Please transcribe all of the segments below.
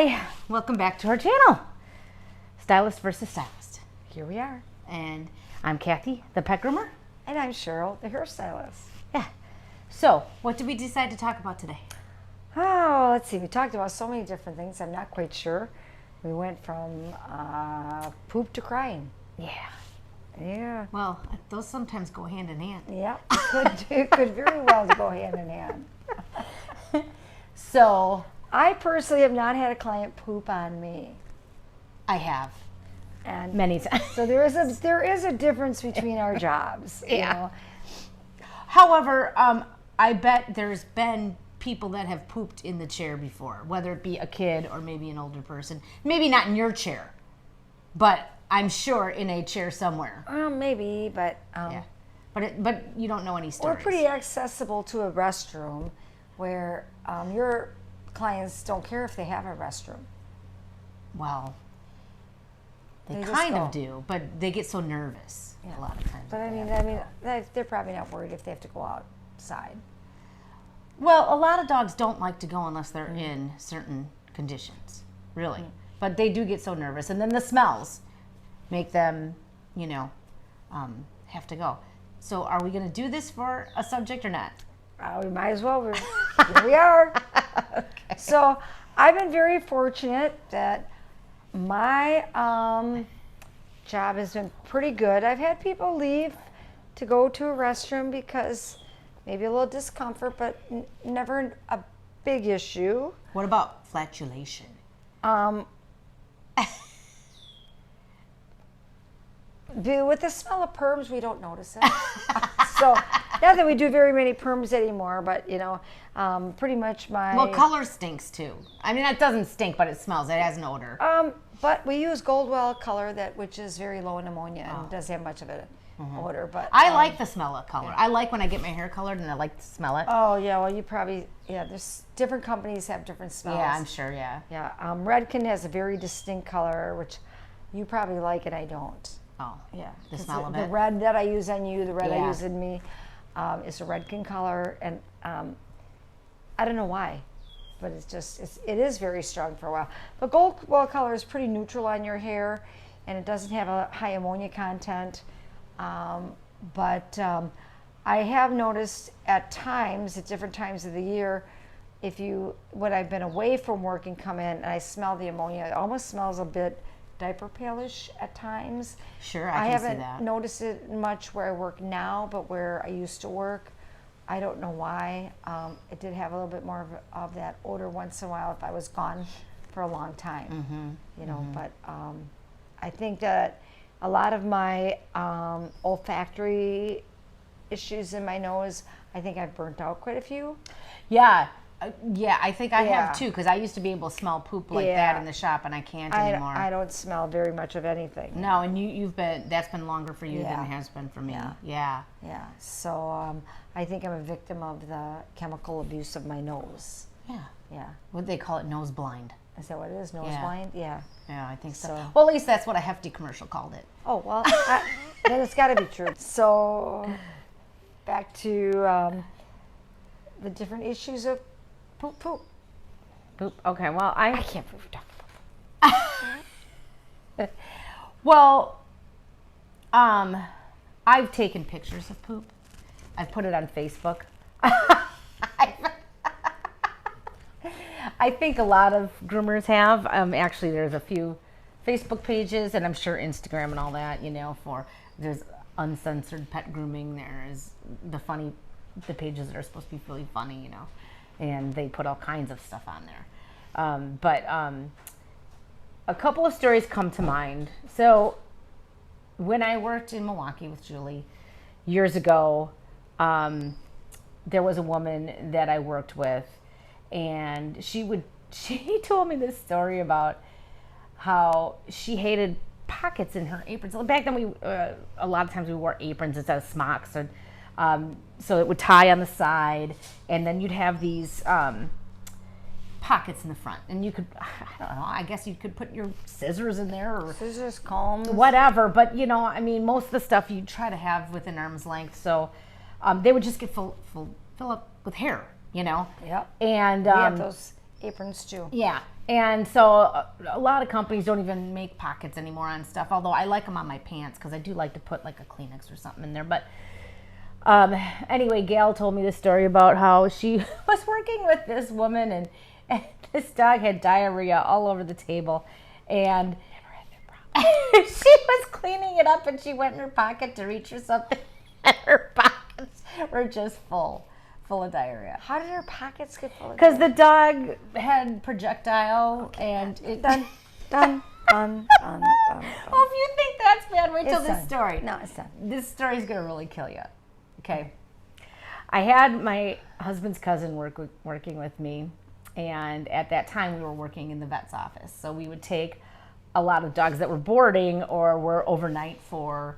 Hi, welcome back to our channel, Stylist versus Stylist. Here we are, and I'm Kathy, the pet groomer. And I'm Cheryl, the hairstylist. Yeah. So, what did we decide to talk about today? Oh, let's see. We talked about so many different things. I'm not quite sure. We went from poop to crying. Yeah. Yeah. Well, those sometimes go hand in hand. Yeah. It could very well go hand in hand. So, I personally have not had a client poop on me. I have. And Many times. so there is a difference between our jobs. Yeah. You know? However, I bet there's been people that have pooped in the chair before, whether it be a kid or maybe an older person. Maybe not in your chair, but I'm sure in a chair somewhere. Maybe, but Yeah. But you don't know any stories. we're pretty accessible to a restroom where your clients don't care if they have a restroom. Well, they They just kind go. of do, but they get so nervous a lot of times. But with that. they're probably not worried if they have to go outside. Well, a lot of dogs don't like to go unless they're in certain conditions, really. But they do get so nervous, and then the smells make them, have to go. So, are we going to do this for a subject or not? We might as well. Here we are. Okay. So I've been very fortunate that my job has been pretty good. I've had people leave to go to a restroom because maybe a little discomfort, but never a big issue. What about flatulation? With the smell of perms, we don't notice it. So not that we do very many perms anymore, but pretty much my. Well, color stinks too. I mean, that doesn't stink, but it smells. It has an odor. But we use Goldwell color which is very low in ammonia and doesn't have much of an odor. But I like the smell of color. I like when I get my hair colored and I like to smell it. Oh yeah, well you probably there's different companies have different smells. Yeah, I'm sure. Yeah. Yeah, Redken has a very distinct color, which you probably like and I don't. Oh. Yeah, The 'cause smell of the it. red that I use on you, the red I Yeah. use in me, is a Redken color, and I don't know why, but it is very strong for a while. But Goldwell color is pretty neutral on your hair, and it doesn't have a high ammonia content. But I have noticed at different times of the year, when I've been away from work and come in and I smell the ammonia, it almost smells a bit diaper palish at times. Sure, I can see that. haven't noticed it much where I work now, but where I used to work, I don't know why. It did have a little bit more of that odor once in a while if I was gone for a long time. But I think that a lot of my olfactory issues in my nose, I think I've burnt out quite a few. Yeah. Yeah, I think I Yeah. have too, because I used to be able to smell poop like Yeah. that in the shop, and I can't anymore. I don't smell very much of anything. No, and that's been longer for you than Yeah. it has been for me. Yeah. Yeah. So I think I'm a victim of the chemical abuse of my nose. Yeah. Yeah. What they call it, nose blind. Is that what it is? Nose Yeah. blind? Yeah. Yeah, I think so. So- Well, at least that's what a hefty commercial called it. Oh, well, then it's got to be true. So back to the different issues of poop. Poop. Okay, well, I can't poop. Well, I've taken pictures of poop. I've put it on Facebook. I think a lot of groomers have. Actually, there's a few Facebook pages, and I'm sure Instagram and all that. There's uncensored pet grooming. There is the pages that are supposed to be really funny, and they put all kinds of stuff on there. But a couple of stories come to mind. So when I worked in Milwaukee with Julie years ago, there was a woman that I worked with, and she told me this story about how she hated pockets in her aprons. Back then, a lot of times we wore aprons instead of smocks, so it would tie on the side, and then you'd have these pockets in the front, and you could, I don't know, I guess you could put your scissors in there or Scissors, combs. whatever, but most of the stuff you try to have within arm's length, so they would just get fill up with hair, Yep. and We have those aprons too. yeah, And so a lot of companies don't even make pockets anymore on stuff, although I like them on my pants because I do like to put like a Kleenex or something in there. But anyway, Gail told me this story about how she was working with this woman, and this dog had diarrhea all over the table. And she was cleaning it up, and she went in her pocket to reach for something, and her pockets were just full of diarrhea. How did her pockets get full of Because the dog had projectile, and it... Done. Well, if you think that's bad, wait till It's this done. story. No, it's done. This story's going to really kill you. Okay. I had my husband's cousin working with me, and at that time we were working in the vet's office. So we would take a lot of dogs that were boarding or were overnight for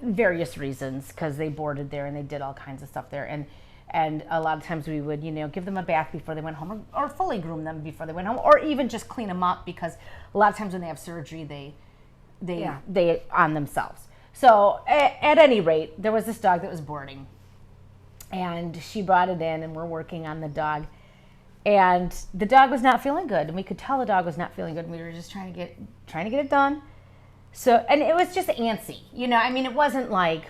various reasons, because they boarded there and they did all kinds of stuff there. And a lot of times we would, give them a bath before they went home, or fully groom them before they went home, or even just clean them up, because a lot of times when they have surgery, they on themselves. So at any rate, there was this dog that was boarding, and she brought it in, and we're working on the dog, and the dog was not feeling good, and we could tell the dog was not feeling good, and we were just trying to get it done. So, and it was just antsy, it wasn't like,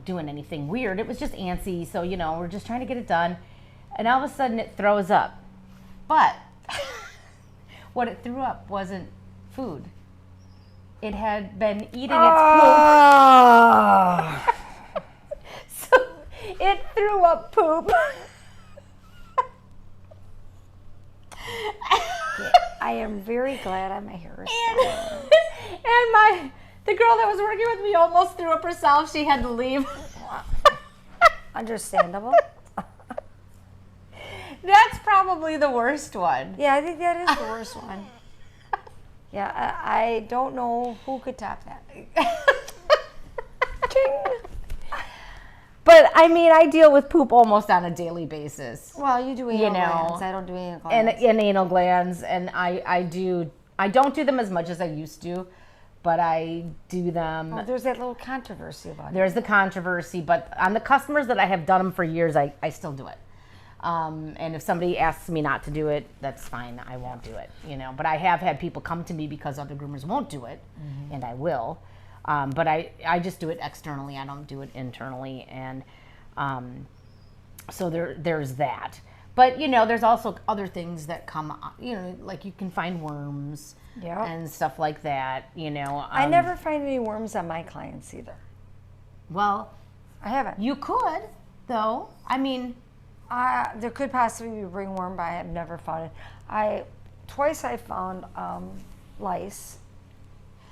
doing anything weird. It was just antsy. So, we're just trying to get it done. And all of a sudden it throws up. But what it threw up wasn't food. It had been eating its poop. So it threw up poop. I am very glad I'm a hair. And the girl that was working with me almost threw up herself. She had to leave. Understandable. That's probably the worst one. Yeah, I think that is the worst one. Yeah, I don't know who could top that. But I deal with poop almost on a daily basis. Well, you do anal glands. I don't do anal glands. And anal glands, and I don't do them as much as I used to, but I do them. Oh, there's that little controversy about it. There's the controversy, but on the customers that I have done them for years, I still do it. And if somebody asks me not to do it, that's fine. I won't do it, But I have had people come to me because other groomers won't do it, and I will. But I just do it externally. I don't do it internally, and so there's that. But there's also other things that come, like you can find worms and stuff like that. I never find any worms on my clients either. Well, I haven't. You could, though. There could possibly be ringworm, but I have never found it. Twice I found lice.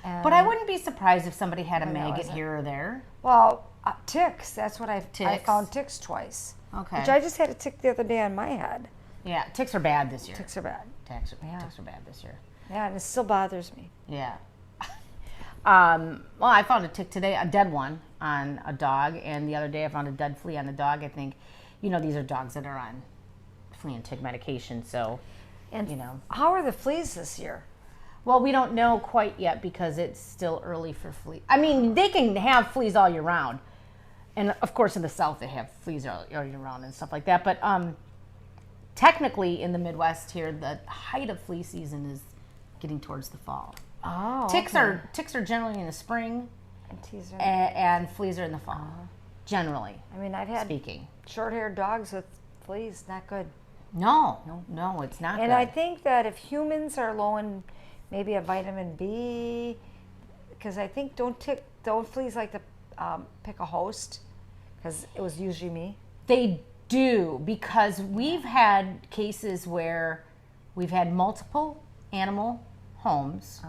But I wouldn't be surprised if somebody had a maggot here or there. Well, ticks. That's what I found ticks twice. Okay. Which I just had a tick the other day on my head. Yeah, ticks are bad this year. Ticks are bad. Ticks are bad this year. Yeah, and it still bothers me. Yeah. Well, I found a tick today, a dead one on a dog, and the other day I found a dead flea on a dog. I think, these are dogs that are on flea and tick medication, so, And how are the fleas this year? Well, we don't know quite yet because it's still early for fleas. They can have fleas all year round. And of course in the South they have fleas all year round and stuff like that. But technically in the Midwest here, the height of flea season is getting towards the fall. Oh, Ticks are generally in the spring, and fleas are in the fall, generally. I've had speaking. Short-haired dogs with fleas, not good. No, it's not And good. I think that if humans are low in maybe a vitamin B, because I think don't fleas like to pick a host, because it was usually me. They do, because we've had cases where we've had multiple animal homes,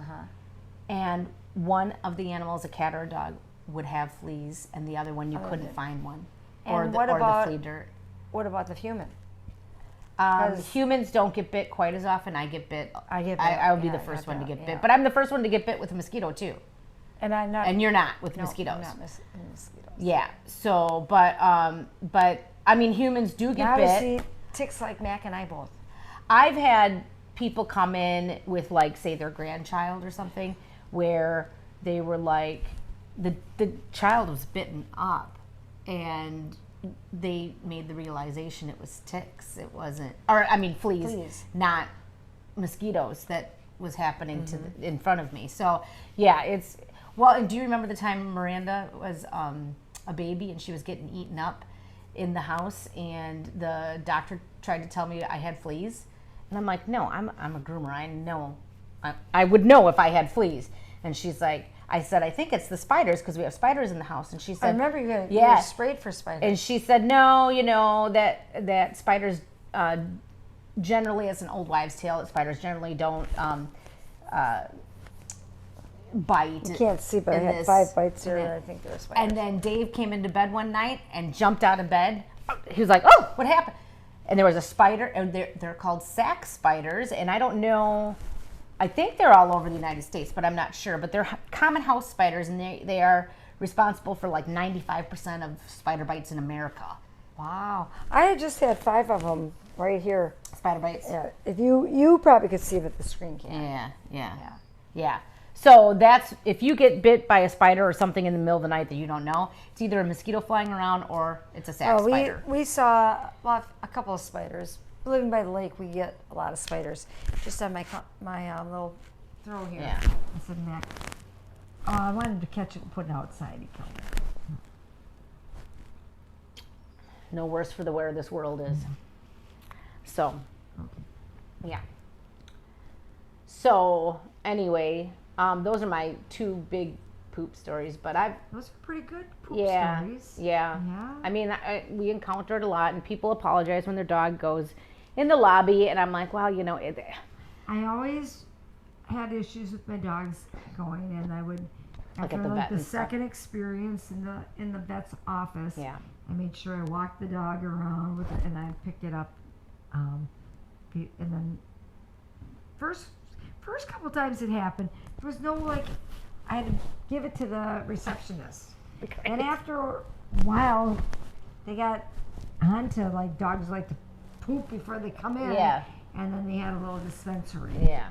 and one of the animals, a cat or a dog, would have fleas, and the other one you couldn't find one, or the flea dirt. What about the human? Humans don't get bit quite as often. I get bit. I would be the first one to get bit, but I'm the first one to get bit with a mosquito too. And I'm not. And you're not with mosquitoes. I'm not mosquitoes. Yeah. So, but humans do get bit. Obviously, ticks like Mac and I both. I've had people come in with, like, say their grandchild or something, where they were like, the child was bitten up, and they made the realization it was ticks. It wasn't, or I mean fleas. Not mosquitoes that was happening in front of me. So yeah, it's, well, and do you remember the time Miranda was a baby and she was getting eaten up in the house and the doctor tried to tell me I had fleas? And I'm like, no, I'm a groomer. I know, I would know if I had fleas. And she's like, I said, I think it's the spiders because we have spiders in the house. And she said, I remember you were sprayed for spiders. And she said, no, you know, that spiders generally, it's an old wives' tale, that spiders generally don't bite. You can't see, but I had 5 bites here, and I think there were spiders. And then Dave came into bed one night and jumped out of bed. He was like, oh, what happened? And there was a spider, and they're called sac spiders, and I don't know, I think they're all over the United States, but I'm not sure. But they're common house spiders, and they are responsible for like 95% of spider bites in America. Wow. I had just had 5 of them right here. Spider bites? Yeah. If you probably could see it, but the screen can't. Yeah. So that's, if you get bit by a spider or something in the middle of the night that you don't know, it's either a mosquito flying around or it's a sac spider. We saw a couple of spiders. Living by the lake, we get a lot of spiders. Just on my little throw here. Yeah. I said, Mac, I wanted to catch it and put it outside. He killed it. No worse for the wear this world is. So, yeah. So, anyway, those are my 2 big poop stories, but those are pretty good poop stories. Yeah. I mean, we encountered a lot, and people apologize when their dog goes in the lobby, and I'm like, well, you know, I always had issues with my dogs going, and I would, Like at after the like vet the and stuff. second experience in the vet's office, Yeah. I made sure I walked the dog around with it, and I picked it up, and then first couple times it happened, there was no like, I had to give it to the receptionist, and after a while, they got onto like dogs like to poop before they come in. Yeah. And then they had a little dispensary. Yeah.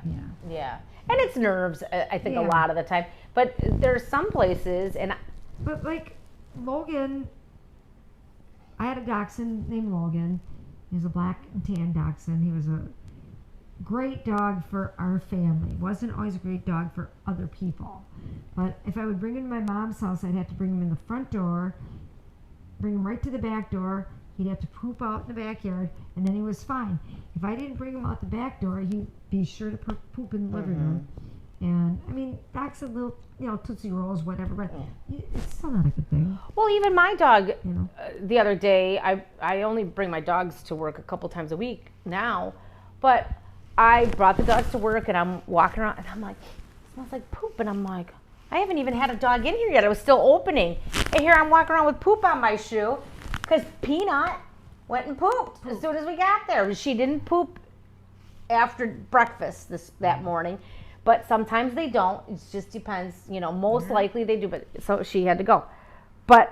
And it's nerves, I think, a lot of the time. But there's some places, But like Logan, I had a dachshund named Logan. He was a black and tan dachshund. He was a great dog for our family. Wasn't always a great dog for other people. But if I would bring him to my mom's house, I'd have to bring him in the front door, bring him right to the back door. He'd have to poop out in the backyard, and then he was fine. If I didn't bring him out the back door, he'd be sure to poop in the living room. And I mean, dachshund little, Tootsie Rolls, whatever, but it's still not a good thing. well, even my dog, the other day, I only bring my dogs to work a couple times a week now, but I brought the dogs to work, and I'm walking around, and I'm like, it smells like poop, and I'm like, I haven't even had a dog in here yet. I was still opening, and here I'm walking around with poop on my shoe. Because Peanut went and pooped as soon as we got there. She didn't poop after breakfast that morning, but sometimes they don't. It just depends. Most likely they do, but so she had to go. But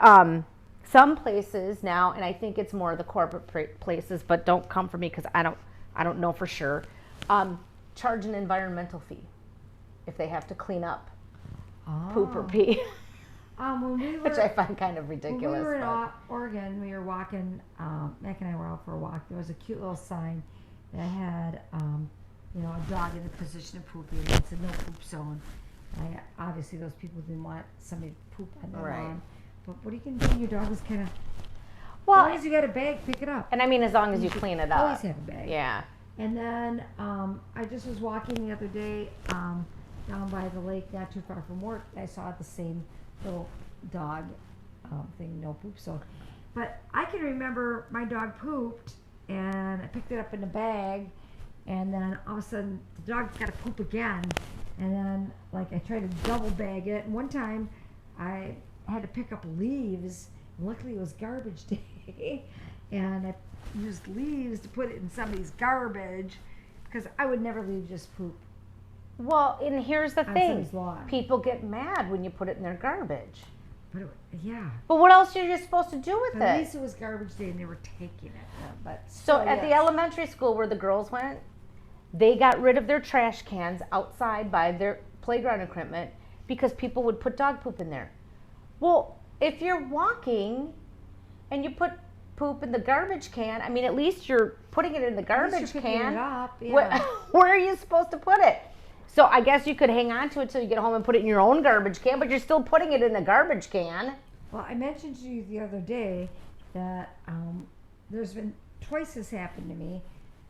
some places now, and I think it's more the corporate places, but don't come for me because I don't know for sure, charge an environmental fee if they have to clean up poop or pee. When we were, Which I find kind of ridiculous. When we were in Oregon, we were walking, Mac and I were out for a walk. There was a cute little sign that had, a dog in the position of pooping, and it said no poop zone. Obviously, those people didn't want somebody to poop on their lawn. But what are you going to do? Your dog is kind of, as long as you got a bag, pick it up. And I mean, as long as you clean it up. Always have a bag. Yeah. And then I just was walking the other day down by the lake, not too far from work. I saw the same little dog thing, no poop zone. But I can remember my dog pooped, and I picked it up in the bag, and then all of a sudden the dog's got to poop again, and then like I tried to double bag it. And one time I had to pick up leaves, and luckily it was garbage day, and I used leaves to put it in somebody's garbage because I would never leave just poop. Well, and here's the thing. somebody's lawn. People get mad when you put it in their garbage. But yeah. But what else are you supposed to do with But it? at least it was garbage day and they were taking it. But So at the elementary school where the girls went, they got rid of their trash cans outside by their playground equipment because people would put dog poop in there. Well, if you're walking and you put poop in the garbage can. I mean, at least you're putting it in the At least garbage you're picking can. it up, yeah. Where are you supposed to put it? So I guess you could hang on to it till you get home and put it in your own garbage can, but you're still putting it in the garbage can. Well, I mentioned to you the other day that there's been twice this happened to me,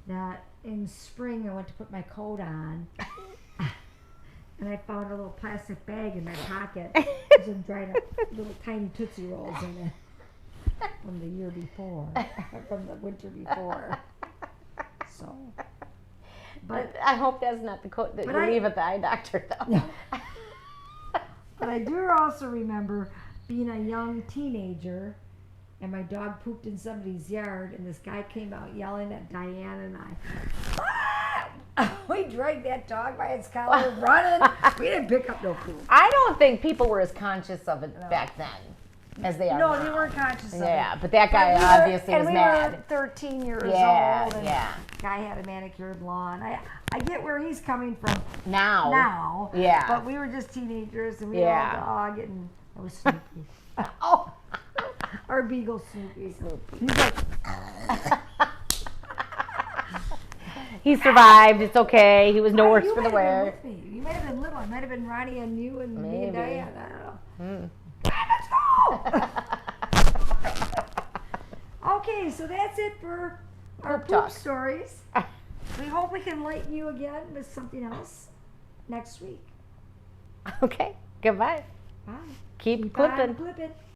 that in spring I went to put my coat on and I found a little plastic bag in my pocket with some dried up little tiny Tootsie Rolls in it from the year before, from the winter before. So, But I hope that's not the coat that you leave at the eye doctor, though. but I do also remember being a young teenager and my dog pooped in somebody's yard and this guy came out yelling at Diane and I. We dragged that dog by its collar running. We didn't pick up no poop. I don't think people were as conscious of it back then as they are now. No, they weren't conscious of it. Yeah, but that guy obviously was mad. We were 13 years Yeah, old and yeah. guy had a manicured lawn. I get where he's coming from Now. now. Yeah. But we were just teenagers and we Yeah. had a dog and I was Snoopy. Oh. Our beagle Snoopy. Snoopy. He's like, He survived. It's okay. He was no "Oh, worse you for the might have wear. been with me. You might have been little. I might have been Ronnie and you and me Maybe. and Diane. I don't know. Mm. Let's go! Okay, so that's it for our Poop poop talk. stories. We hope we can enlighten you again with something else next week. Okay. Goodbye. Bye. Keep Keep on clipping. clipping.